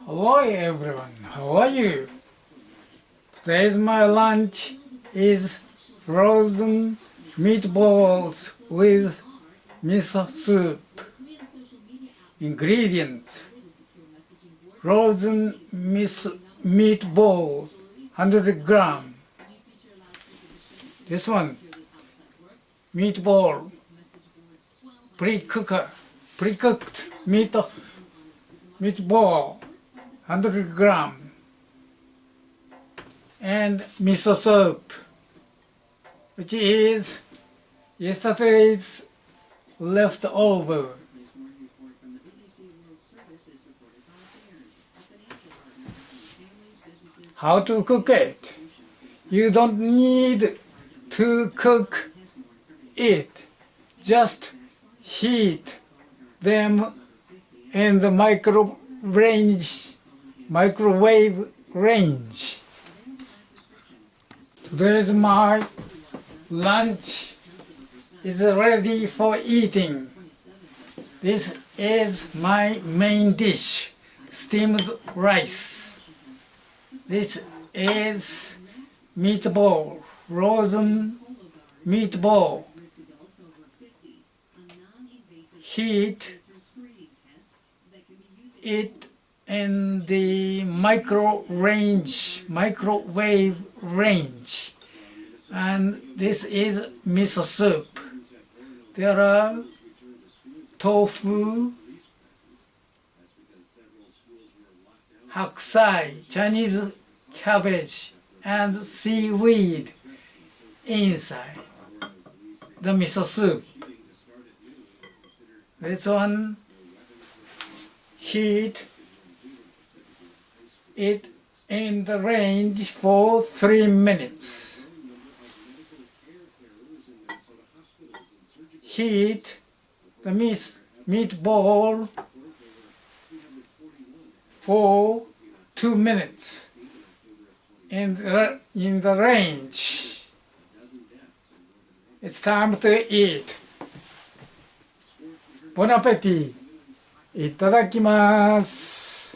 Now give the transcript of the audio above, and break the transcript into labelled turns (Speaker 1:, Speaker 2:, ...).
Speaker 1: Hello everyone, how are you? Today's my lunch is frozen meatballs with miso soup. Ingredients: frozen meatballs, 100 gram. This one, meatball, pre-cooked meatball, 100 gram, and miso soup, which is yesterday's leftover. How to cook it? You don't need to cook it. Just heat them in the microwave range. Today's my lunch is ready for eating. This is my main dish, steamed rice. This is meatball, frozen meatball. Heat it in the microwave range. And this is miso soup. There are tofu, hakusai, Chinese cabbage, and seaweed inside the miso soup. This one, heat it in the range for 3 minutes. Heat the meatball for 2 minutes in the range. It's time to eat. Bon appetit! Itadakimasu!